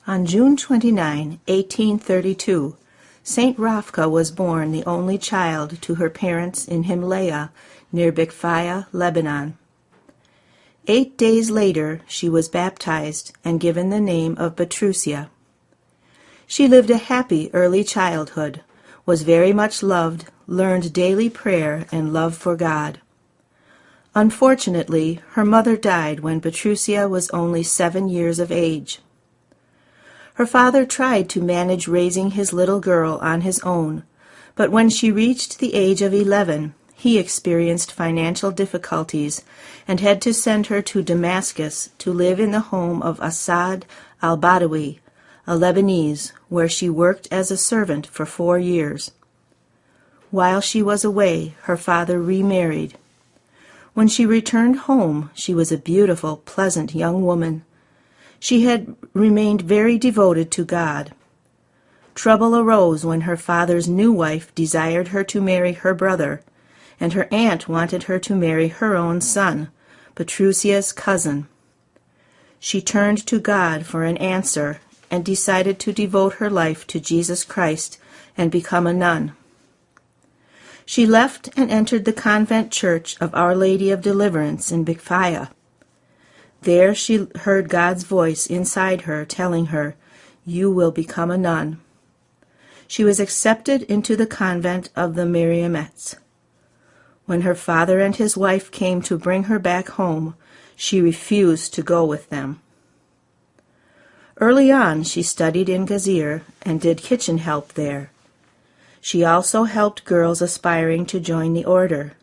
On June 29, 1832, Saint Rafqa was born, the only child, to her parents in Himalaya near Biography, Lebanon. 8 days later, she was baptized and given the name of Petrusia. She lived a happy early childhood, was very much loved, learned daily prayer and love for God. Unfortunately, her mother died when Petrusia was only 7 years of age. Her father tried to manage raising his little girl on his own, but when she reached the age of 11, he experienced financial difficulties and had to send her to Damascus to live in the home of Asad al-Badawi, a Lebanese, where she worked as a servant for 4 years. While she was away, her father remarried. When she returned home, she was a beautiful, pleasant young woman. She had remained very devoted to God. Trouble arose when her father's new wife desired her to marry her brother, and her aunt wanted her to marry her own son, Petrusia's cousin. She turned to God for an answer and decided to devote her life to Jesus Christ and become a nun. She left and entered the convent church of Our Lady of Deliverance in Biography. There she heard God's voice inside her telling her, "You will become a nun." She was accepted into the convent of the Marionettes. When her father and his wife came to bring her back home, she refused to go with them. Early on, she studied in Gazir and did kitchen help there. She also helped girls aspiring to join the order.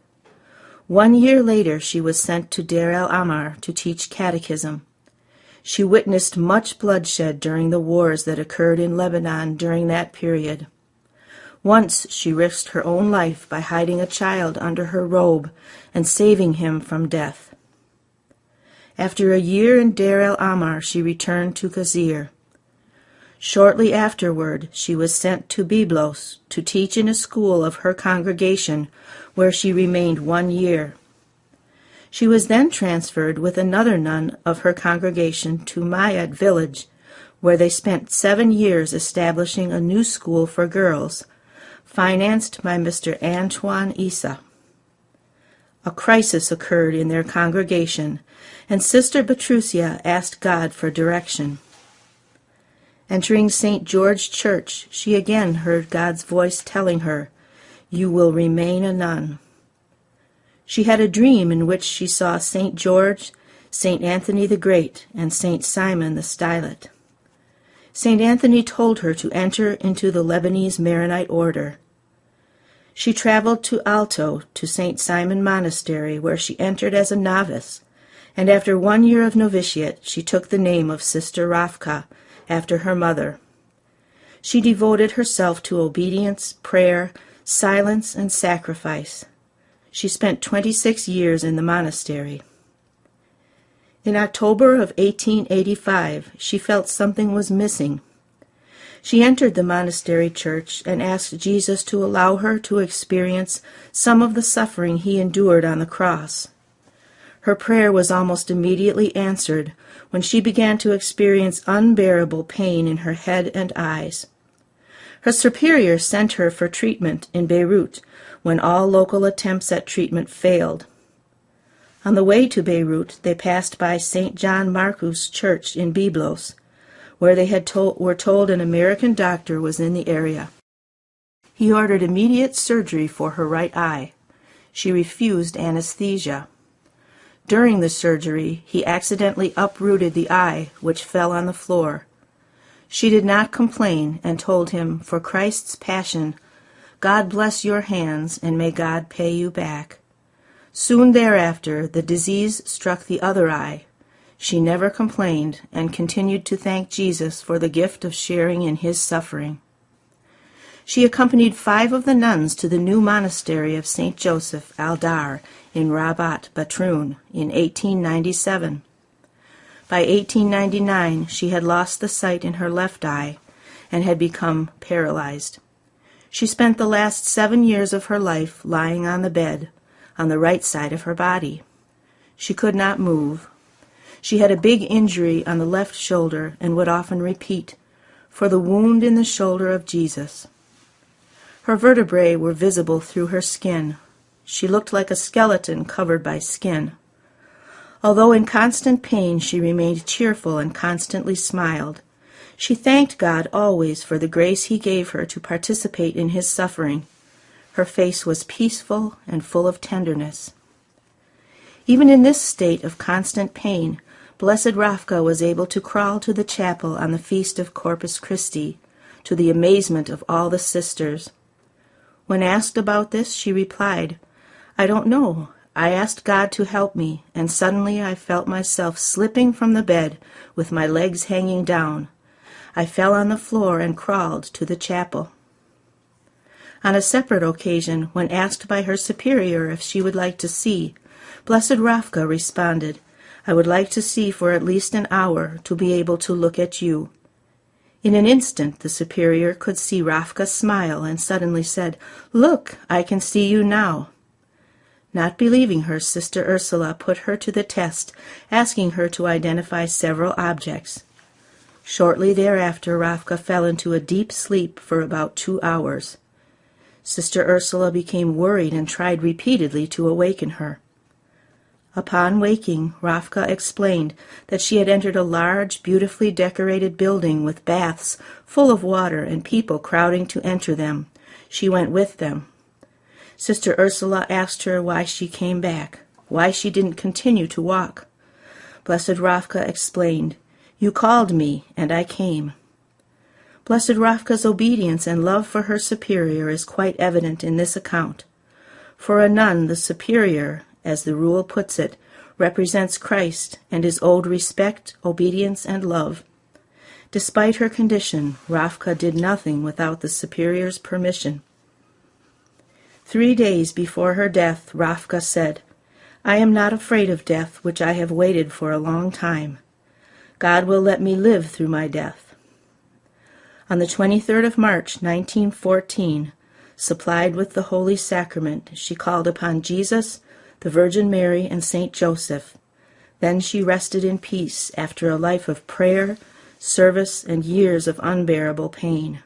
1 year later, she was sent to Deir el-Amar to teach catechism. She witnessed much bloodshed during the wars that occurred in Lebanon during that period. Once she risked her own life by hiding a child under her robe and saving him from death. After a year in Deir el-Amar, she returned to Gazir. Shortly afterward, she was sent to Byblos to teach in a school of her congregation, where she remained 1 year. She was then transferred with another nun of her congregation to Mayat village, where they spent 7 years establishing a new school for girls, financed by Mr. Antoine Issa. A crisis occurred in their congregation, and Sister Petrusia asked God for direction. Entering St. George Church, she again heard God's voice telling her, "You will remain a nun." She had a dream in which she saw St. George, St. Anthony the Great, and St. Simon the Stylet. St. Anthony told her to enter into the Lebanese Maronite order. She traveled to Alto to St. Simon Monastery, where she entered as a novice, and after 1 year of novitiate, she took the name of Sister Rafqa, after her mother. She devoted herself to obedience, prayer, silence, and sacrifice. She spent 26 years in the monastery. In October of 1885, she felt something was missing. She entered the monastery church and asked Jesus to allow her to experience some of the suffering he endured on the cross. Her prayer was almost immediately answered when she began to experience unbearable pain in her head and eyes. Her superior sent her for treatment in Beirut when all local attempts at treatment failed. On the way to Beirut, they passed by St. John Marcus Church in Byblos, where they were told an American doctor was in the area. He ordered immediate surgery for her right eye. She refused anesthesia. During the surgery, he accidentally uprooted the eye, which fell on the floor. She did not complain and told him, "For Christ's passion, God bless your hands, and may God pay you back." Soon thereafter, the disease struck the other eye. She never complained and continued to thank Jesus for the gift of sharing in his suffering. She accompanied 5 of the nuns to the new monastery of St. Joseph al-Dar in Rabat, Batroun, in 1897. By 1899, she had lost the sight in her left eye and had become paralyzed. She spent the last 7 years of her life lying on the bed, on the right side of her body. She could not move. She had a big injury on the left shoulder and would often repeat, "For the wound in the shoulder of Jesus." Her vertebrae were visible through her skin. She looked like a skeleton covered by skin. Although in constant pain, she remained cheerful and constantly smiled. She thanked God always for the grace He gave her to participate in His suffering. Her face was peaceful and full of tenderness. Even in this state of constant pain, Blessed Rafqa was able to crawl to the chapel on the feast of Corpus Christi, to the amazement of all the sisters. When asked about this, she replied, "I don't know. I asked God to help me, and suddenly I felt myself slipping from the bed with my legs hanging down. I fell on the floor and crawled to the chapel." On a separate occasion, when asked by her superior if she would like to see, Blessed Rafqa responded, "I would like to see for at least an hour to be able to look at you." In an instant the superior could see Rafqa smile and suddenly said, "Look, I can see you now." Not believing her, Sister Ursula put her to the test, asking her to identify several objects. Shortly thereafter, Rafqa fell into a deep sleep for about 2 hours. Sister Ursula became worried and tried repeatedly to awaken her. Upon waking, Rafqa explained that she had entered a large, beautifully decorated building with baths full of water and people crowding to enter them. She went with them. Sister Ursula asked her why she came back, why she didn't continue to walk. Blessed Rafqa explained, "You called me, and I came." Blessed Rafqa's obedience and love for her superior is quite evident in this account. For a nun, the superior, as the rule puts it, represents Christ and is owed respect, obedience, and love. Despite her condition, Rafqa did nothing without the superior's permission. 3 days before her death, Rafqa said, "I am not afraid of death, which I have waited for a long time. God will let me live through my death." On the 23rd of March, 1914, supplied with the Holy Sacrament, she called upon Jesus, the Virgin Mary, and Saint Joseph. Then she rested in peace after a life of prayer, service, and years of unbearable pain.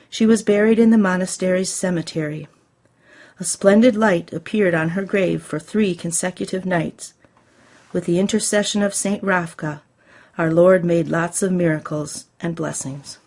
She was buried in the monastery's cemetery. A splendid light appeared on her grave for 3 consecutive nights. With the intercession of Saint Rafqa, our Lord made lots of miracles and blessings.